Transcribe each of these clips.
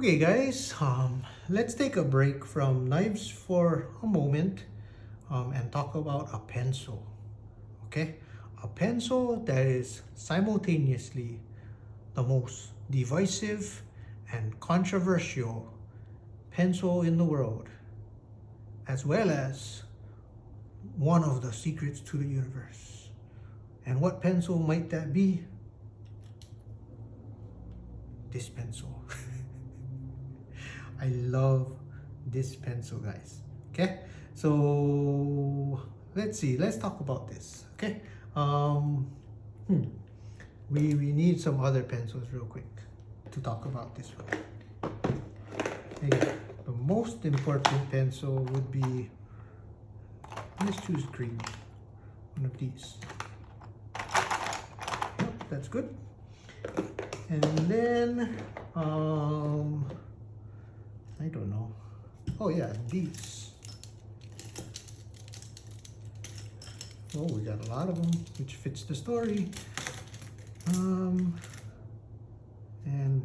Okay guys, let's take a break from knives for a moment and talk about a pencil. Okay, a pencil that is simultaneously the most divisive and controversial pencil in the world, as well as one of the secrets to the universe. And what pencil might that be? This pencil. I love this pencil, guys. Okay, so let's talk about this. Okay, we need some other pencils real quick to talk about this one. Okay, the most important pencil would be, let's choose green, one of these. Yep, that's good. And then I don't know. Oh yeah, these. Oh, we got a lot of them, which fits the story. And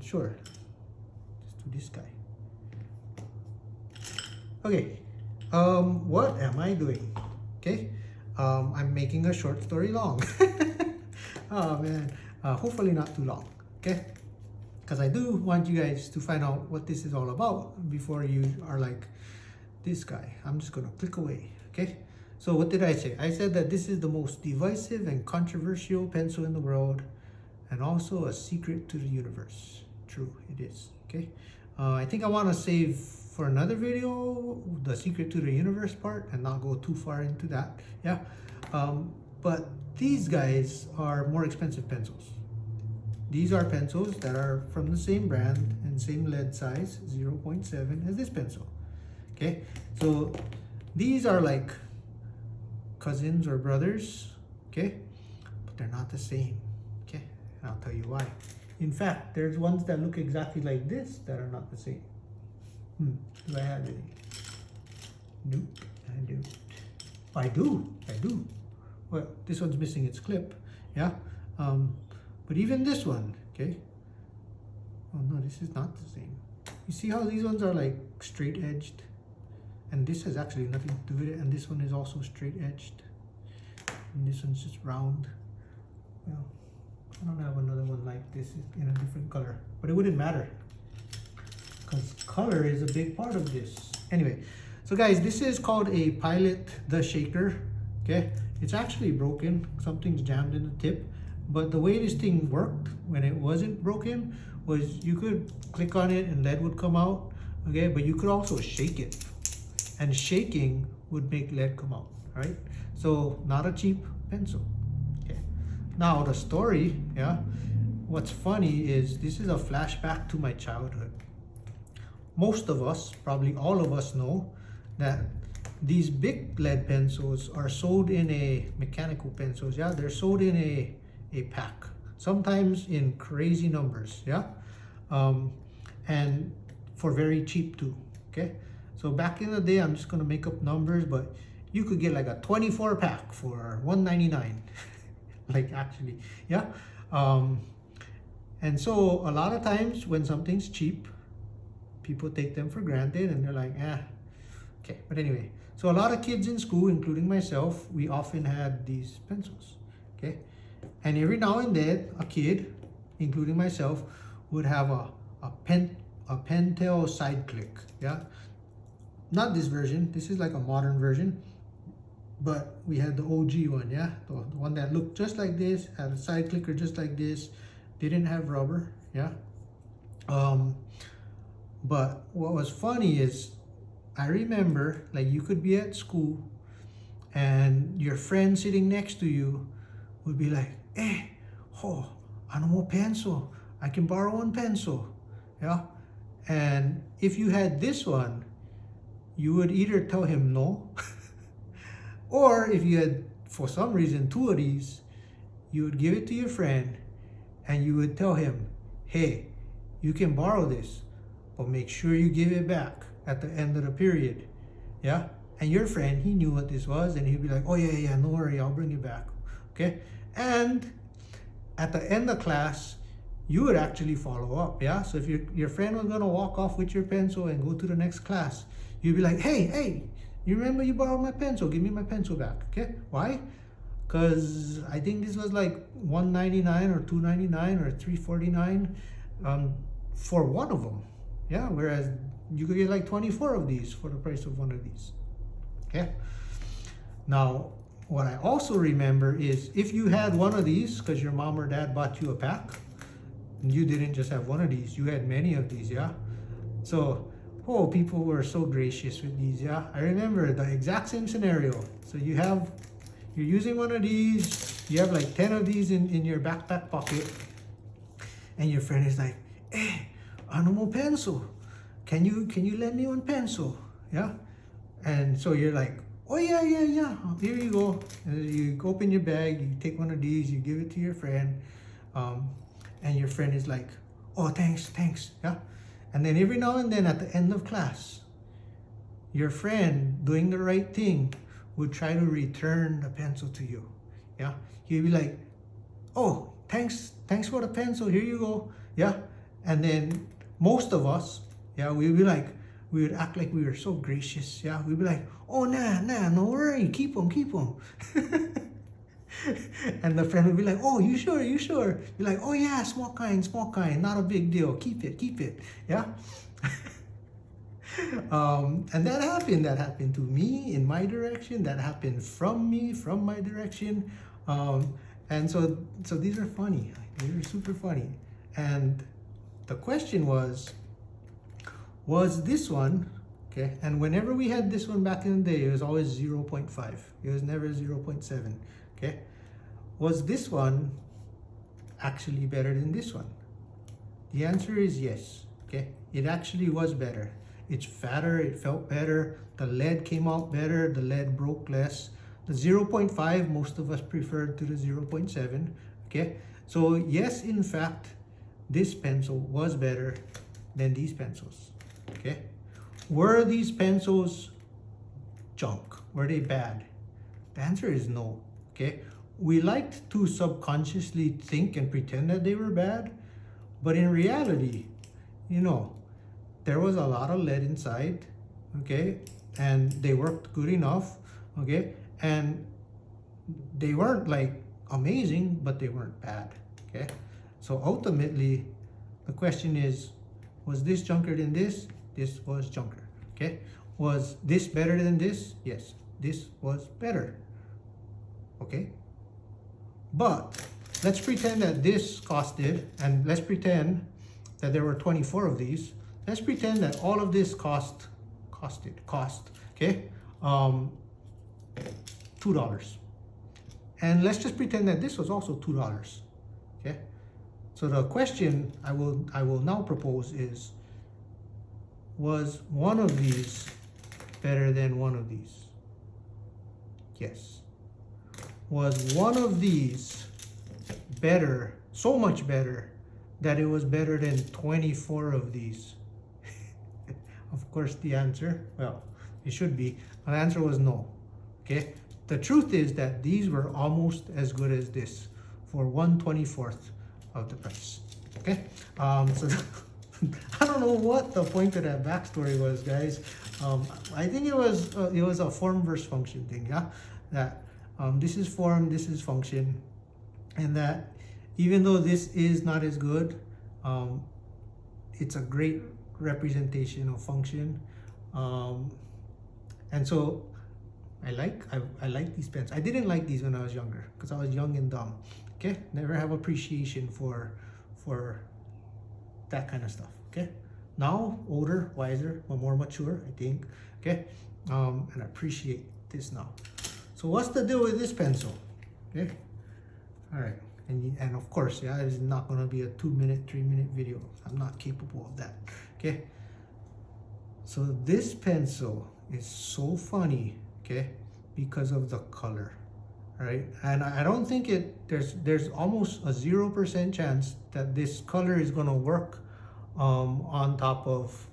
sure, let's do this guy. Okay, what am I doing? Okay, I'm making a short story long. Oh man, hopefully not too long. Okay. Because I do want you guys to find out what this is all about before you are like, this guy, I'm just gonna click away, okay? So what did I say? I said that this is the most divisive and controversial pencil in the world, and also a secret to the universe. True, it is, okay? I think I wanna save for another video the secret to the universe part and not go too far into that, yeah? But these guys are more expensive pencils. These are pencils that are from the same brand and same lead size, 0.7 as this pencil. Okay, so these are like cousins or brothers, okay, but they're not the same. Okay, and I'll tell you why. In fact, there's ones that look exactly like this that are not the same. Do I have any? Nope, I don't. I do. Well, this one's missing its clip, yeah. But even this one, okay? Oh no, this is not the same. You see how these ones are like straight edged? And this has actually nothing to do with it. And this one is also straight edged. And this one's just round. Well, I don't have another one like this in a different color, but it wouldn't matter because color is a big part of this. Anyway, so guys, this is called a Pilot the Shaker, okay? It's actually broken. Something's jammed in the tip. But the way this thing worked when it wasn't broken was you could click on it and lead would come out, okay? But you could also shake it, and shaking would make lead come out, right? So not a cheap pencil, okay? Now the story, yeah? What's funny is this is a flashback to my childhood. Most of us, probably all of us, know that these big lead pencils are sold in a mechanical pencils, yeah? They're sold in a pack, sometimes in crazy numbers, yeah, and for very cheap too, okay? So back in the day, I'm just gonna make up numbers, but you could get like a 24 pack for $1.99 like actually, yeah. And so a lot of times when something's cheap, people take them for granted and they're like, okay. But anyway, so a lot of kids in school, including myself, we often had these pencils, okay? And every now and then, a kid, including myself, would have a Pentel side click, yeah? Not this version, this is like a modern version, but we had the OG one, yeah? The one that looked just like this, had a side clicker just like this, didn't have rubber, yeah? But what was funny is, I remember, like, you could be at school and your friend sitting next to you would be like, hey, oh, I don't want pencil. I can borrow one pencil, yeah? And if you had this one, you would either tell him no, or if you had, for some reason, two of these, you would give it to your friend and you would tell him, hey, you can borrow this, but make sure you give it back at the end of the period, yeah? And your friend, he knew what this was, and he'd be like, oh yeah, no worry, I'll bring it back, okay? And at the end of class, you would actually follow up. Yeah, so if your friend was going to walk off with your pencil and go to the next class, you'd be like, hey, you remember you borrowed my pencil, give me my pencil back. Okay, why? Because I think this was like $1.99 or $2.99 or $3.49 for one of them. Yeah, whereas you could get like 24 of these for the price of one of these. Okay, now what I also remember is if you had one of these because your mom or dad bought you a pack, you didn't just have one of these, you had many of these. Yeah, so people were so gracious with these. Yeah, I remember the exact same scenario. So you're using one of these, you have like 10 of these in your backpack pocket, and your friend is like, hey, ano mo pencil, can you lend me one pencil? Yeah, and so you're like, oh yeah, here you go. And you open your bag, you take one of these, you give it to your friend, and your friend is like, oh, thanks. Yeah, and then every now and then at the end of class, your friend, doing the right thing, would try to return the pencil to you. Yeah, he'd be like, oh, thanks for the pencil, here you go. Yeah, and then most of us, yeah, we would act like we were so gracious. Yeah, we'd be like, oh, nah, no worry, keep them. And the friend would be like, oh, you sure? You're like, oh yeah, small kind, not a big deal, keep it. Yeah. And that happened to me in my direction, that happened from my direction. And so these are funny, these are super funny. And the question was this one, okay? And whenever we had this one back in the day, it was always 0.5. It was never 0.7, okay? Was this one actually better than this one? The answer is yes, okay? It actually was better. It's fatter, it felt better, the lead came out better, the lead broke less. The 0.5, most of us preferred to the 0.7, okay? So yes, in fact, this pencil was better than these pencils, okay? Were these pencils junk? Were they bad? The answer is no, okay? We liked to subconsciously think and pretend that they were bad, but in reality, you know, there was a lot of lead inside, okay? And they worked good enough, okay? And they weren't like amazing, but they weren't bad, okay? So ultimately, the question is, was this junker than this? This was junker, okay? Was this better than this? Yes, this was better, okay? But let's pretend that this costed, and let's pretend that there were 24 of these. Let's pretend that all of this cost, okay? $2. And let's just pretend that this was also $2, okay? So the question I will now propose is, was one of these better than one of these? Yes. Was one of these better, so much better, that it was better than 24 of these? Of course, the answer, well, it should be. The answer was no, okay? The truth is that these were almost as good as this for 1/24 of the price, okay? So I don't know what the point of that backstory was, guys. I think it was a form versus function thing, yeah? That this is form, this is function, and that even though this is not as good, it's a great representation of function. And so I like these pens. I didn't like these when I was younger because I was young and dumb, okay? Never have appreciation for that kind of stuff, okay? Now, older, wiser, more mature, I think, okay? And I appreciate this now. So what's the deal with this pencil, okay? All right, and of course, yeah, it's not gonna be a 2-minute, 3-minute video. I'm not capable of that, okay? So this pencil is so funny, okay, because of the color, right? And I don't think there's almost a 0% chance that this color is gonna work on top of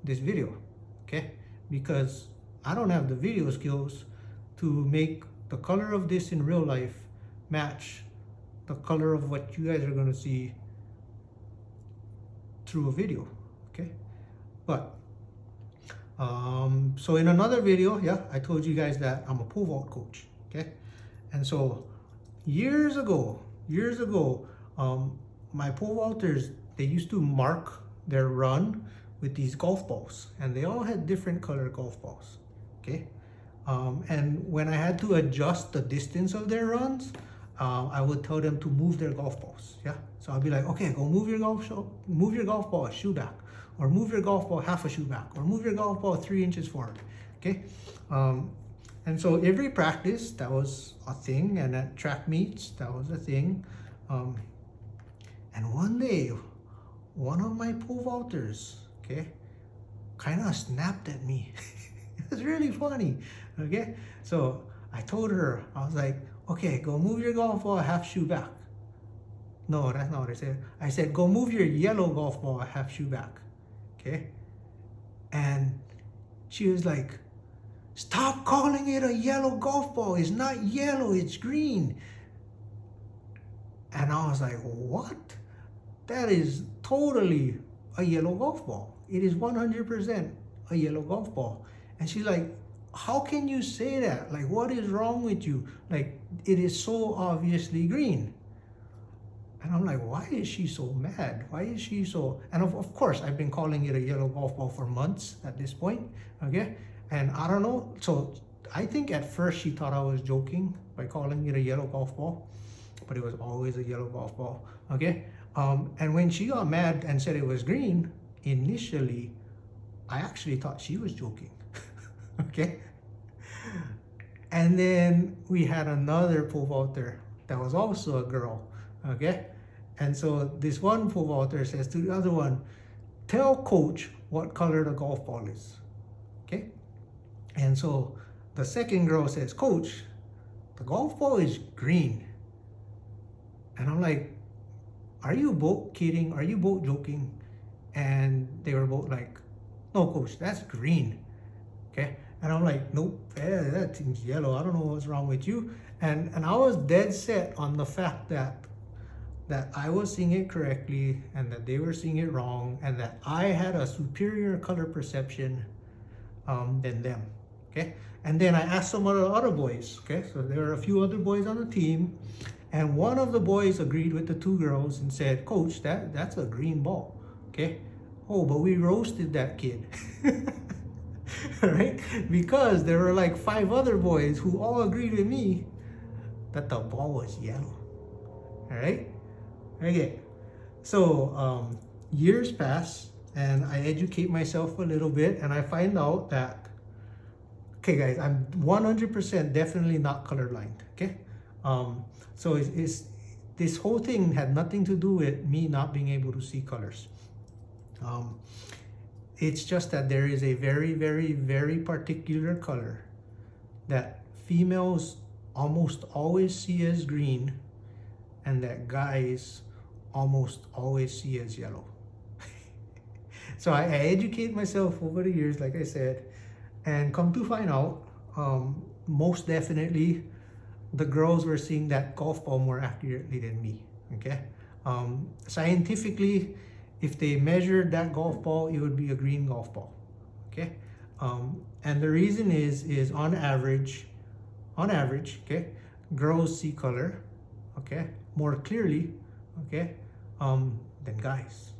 this video, okay? Because I don't have the video skills to make the color of this in real life match the color of what you guys are gonna see through a video, okay? But so in another video, yeah, I told you guys that I'm a pole vault coach, okay? And so years ago, my pole vaulters, they used to mark their run with these golf balls, and they all had different colored golf balls, okay? And when I had to adjust the distance of their runs, I would tell them to move their golf balls. Yeah, so I'd be like, okay, go move your golf ball a shoe back, or move your golf ball half a shoe back, or move your golf ball 3 inches forward. Okay, and so every practice that was a thing, and at track meets that was a thing. And one day, one of my pole vaulters, okay, kind of snapped at me. It was really funny. Okay, so I told her, I was like, okay, go move your golf ball a half shoe back. No, that's not what I said. I said, go move your yellow golf ball a half shoe back. Okay, and she was like, stop calling it a yellow golf ball. It's not yellow, it's green. And I was like, what? That is totally a yellow golf ball. It is 100% a yellow golf ball. And she's like, how can you say that? Like, what is wrong with you? Like, it is so obviously green. And I'm like, why is she so mad? Why is she so... And of course, I've been calling it a yellow golf ball for months at this point, okay? And I don't know, so I think at first she thought I was joking by calling it a yellow golf ball, but it was always a yellow golf ball, okay? And when she got mad and said it was green, initially, I actually thought she was joking, okay? And then we had another pole vaulter that was also a girl, okay? And so this one pole vaulter says to the other one, tell coach what color the golf ball is, okay? And so the second girl says, coach, the golf ball is green. And I'm like, are you both kidding? Are you both joking? And they were both like, no, coach, that's green, okay? And I'm like, nope, that thing's yellow. I don't know what's wrong with you. And I was dead set on the fact that I was seeing it correctly and that they were seeing it wrong, and that I had a superior color perception than them, okay? And then I asked some of the other boys, okay? So there were a few other boys on the team, and one of the boys agreed with the two girls and said, coach, that's a green ball, okay? Oh, but we roasted that kid. Right? Because there were like 5 other boys who all agreed with me that the ball was yellow. All right? Okay. So years pass and I educate myself a little bit, and I find out that, okay guys, I'm 100% definitely not colorblind, okay? So this whole thing had nothing to do with me not being able to see colors. It's just that there is a very, very, very particular color that females almost always see as green and that guys almost always see as yellow. So I educate myself over the years, like I said, and come to find out, most definitely the girls were seeing that golf ball more accurately than me, okay? Scientifically, if they measured that golf ball, it would be a green golf ball, okay? And the reason is on average, okay, girls see color, okay, more clearly, okay, than guys.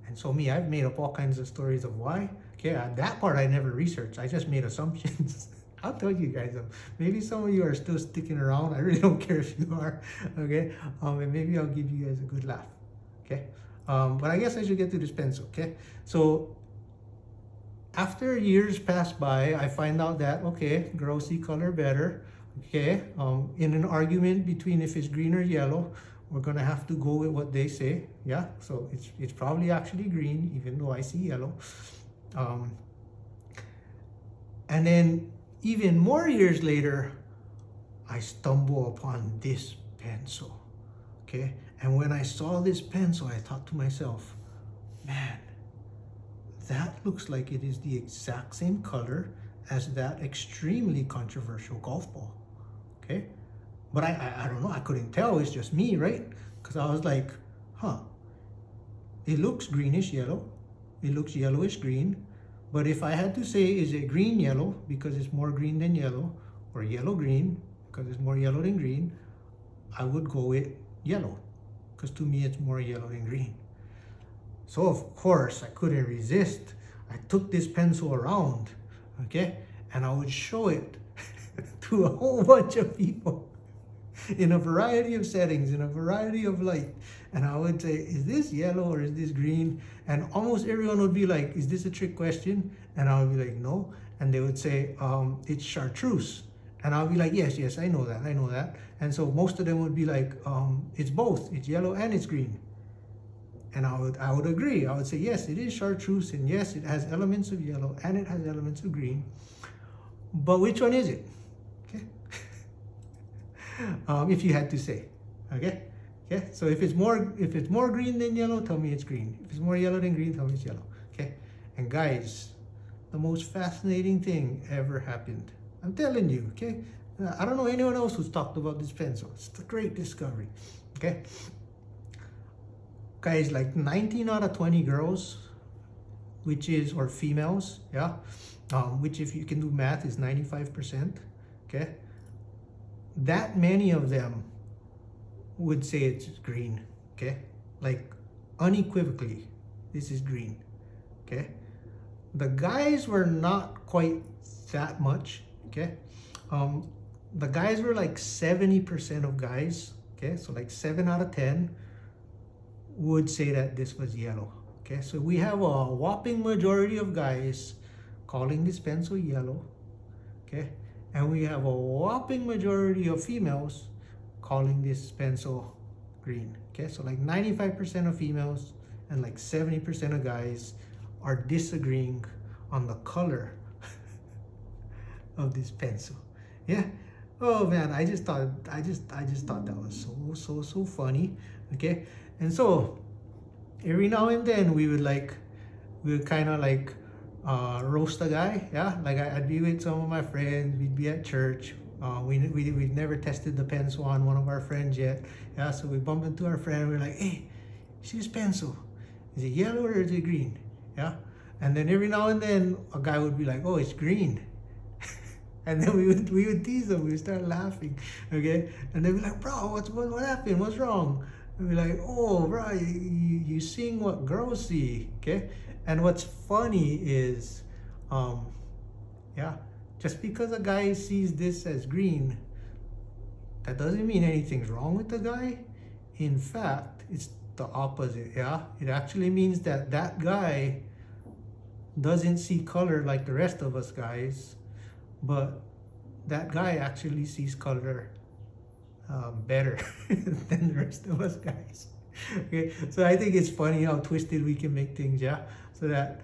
And so me, I've made up all kinds of stories of why. Okay, that part I never researched. I just made assumptions. I'll tell you guys, maybe some of you are still sticking around. I really don't care if you are, okay? And maybe I'll give you guys a good laugh, okay? But I guess I should get to this pencil, okay? So after years pass by, I find out that, okay, girls see color better, okay? In an argument between if it's green or yellow, we're gonna have to go with what they say, yeah? So it's probably actually green, even though I see yellow. And then even more years later, I stumble upon this pencil, okay? And when I saw this pencil, I thought to myself, man, that looks like it is the exact same color as that extremely controversial golf ball, okay? But I don't know, I couldn't tell, it's just me, right? Because I was like, huh, it looks greenish yellow. It looks yellowish green. But if I had to say, is it green yellow because it's more green than yellow, or yellow green because it's more yellow than green, I would go with yellow, because to me it's more yellow than green. So of course I couldn't resist. I took this pencil around, okay, and I would show it to a whole bunch of people in a variety of settings, in a variety of light. And I would say, is this yellow or is this green? And almost everyone would be like, is this a trick question? And I would be like, no. And they would say, it's chartreuse. And I'll be like, yes, I know that. And so most of them would be like, it's both, it's yellow and it's green. And I would agree. I would say, yes, it is chartreuse, and yes, it has elements of yellow and it has elements of green. But which one is it? Okay. If you had to say, okay. So if it's more green than yellow, tell me it's green. If it's more yellow than green, tell me it's yellow. Okay. And guys, the most fascinating thing ever happened. I'm telling you. Okay. I don't know anyone else who's talked about this pencil. It's a great discovery. Okay. Guys, like 19 out of 20 girls, or females, yeah, which if you can do math is 95%. Okay. That many of them would say it's green, okay? Like unequivocally, this is green, okay? The guys were not quite that much, okay? The guys were like 70% of guys, okay? So like 7 out of 10 would say that this was yellow, okay? So we have a whopping majority of guys calling this pencil yellow, okay? And we have a whopping majority of females calling this pencil green. Okay, so like 95% of females and like 70% of guys are disagreeing on the color of this pencil. Yeah. Oh man, I just thought that was so funny. Okay, and so every now and then we would kind of like roast a guy. Yeah, like I'd be with some of my friends, we'd be at church. We'd never tested the pencil on one of our friends yet. Yeah, so we bump into our friend, we're like, hey, see this pencil? Is it yellow or is it green? Yeah. And then every now and then a guy would be like, oh, it's green. And then we would tease him, we would start laughing. Okay. And they'd be like, bro, what happened? What's wrong? And we're like, oh, bro, you seeing what girls see. Okay. And what's funny is, yeah, just because a guy sees this as green, that doesn't mean anything's wrong with the guy. In fact, it's the opposite, yeah? It actually means that that guy doesn't see color like the rest of us guys, but that guy actually sees color better than the rest of us guys. Okay, so I think it's funny how twisted we can make things, yeah? So that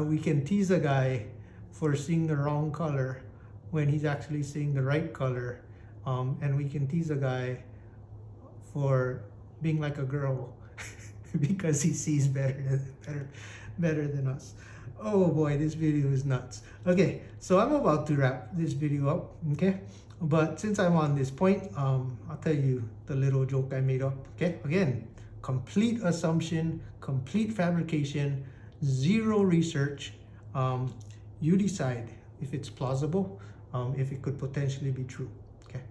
we can tease a guy for seeing the wrong color when he's actually seeing the right color, and we can tease a guy for being like a girl because he sees better than us. Oh boy, this video is nuts. Okay, so I'm about to wrap this video up, okay? But since I'm on this point, I'll tell you the little joke I made up, okay? Again, complete assumption, complete fabrication, zero research. You decide if it's plausible, if it could potentially be true, okay?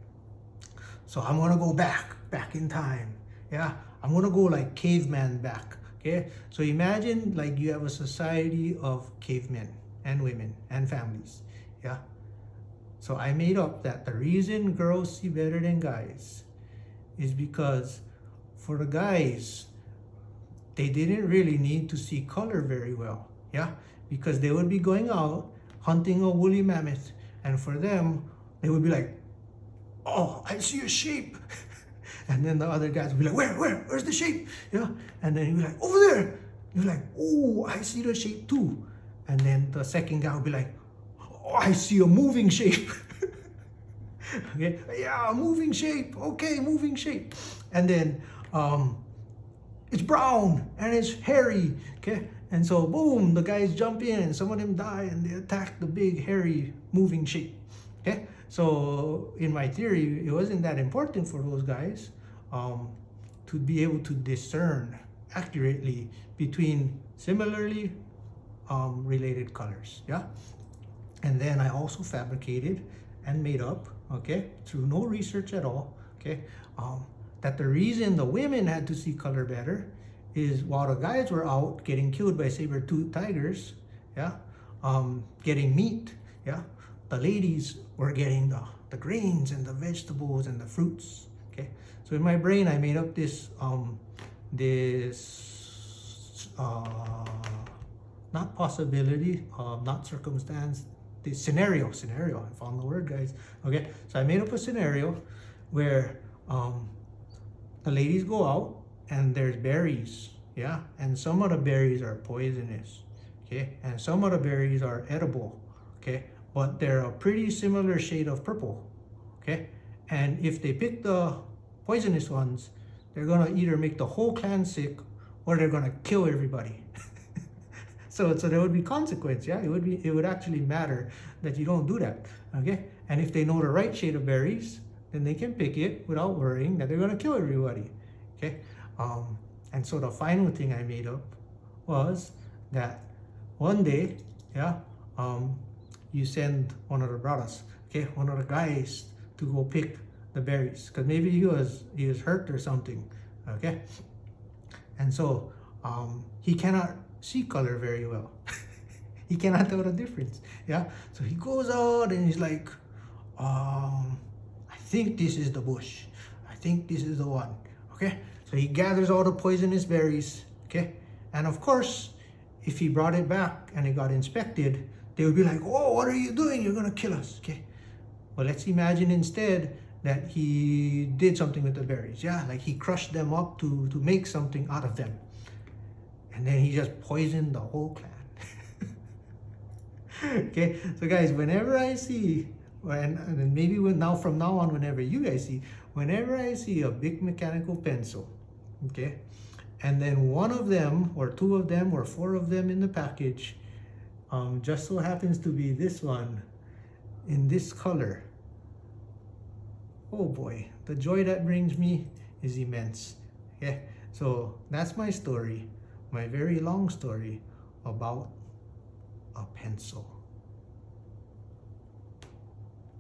So I'm gonna go back in time, yeah? I'm gonna go like caveman back, okay? So imagine like you have a society of cavemen and women and families, yeah? So I made up that the reason girls see better than guys is because for the guys, they didn't really need to see color very well, yeah? Because they would be going out hunting a woolly mammoth, and for them, they would be like, oh, I see a sheep. And then the other guys would be like, where's the sheep? Yeah, and then he'd be like, over there. You're like, oh, I see the sheep too. And then the second guy would be like, oh, I see a moving shape. Okay, yeah, moving shape. Okay, moving shape. And then it's brown and it's hairy. Okay, and so boom, the guys jump in and some of them die and they attack the big hairy moving shape. Okay, so in my theory, it wasn't that important for those guys to be able to discern accurately between similarly related colors. Yeah. And then I also fabricated and made up, okay, through no research at all, okay, that the reason the women had to see color better is while the guys were out getting killed by saber-toothed tigers, yeah, getting meat, yeah, the ladies were getting the grains and the vegetables and the fruits, okay. So in my brain, I made up this, not possibility, not circumstance, the scenario, I found the word, guys, okay. So I made up a scenario where the ladies go out and there's berries, yeah, and some of the berries are poisonous, okay, and some of the berries are edible, okay, but they're a pretty similar shade of purple, okay, and if they pick the poisonous ones, they're gonna either make the whole clan sick or they're gonna kill everybody. So there would be consequence, yeah. It would actually matter that you don't do that, okay. And if they know the right shade of berries, then they can pick it without worrying that they're gonna kill everybody, okay. And so the final thing I made up was that one day, yeah, you send one of the brothers, okay, one of the guys to go pick the berries because maybe he was hurt or something, okay. And so he cannot see color very well. He cannot tell the difference, yeah. So he goes out and he's like, I think this is the bush, I think this is the one, okay. So he gathers all the poisonous berries, okay, and of course if he brought it back and it got inspected, they would be like, oh, what are you doing, you're gonna kill us, okay. Well, let's imagine instead that he did something with the berries, yeah, like he crushed them up to make something out of them. And then he just poisoned the whole clan. Okay, so guys, whenever I see, and maybe from now on, whenever you guys see, whenever I see a big mechanical pencil, okay, and then one of them, or two of them, or four of them in the package, just so happens to be this one in this color, oh boy, the joy that brings me is immense. Okay, so that's my story. My very long story about a pencil.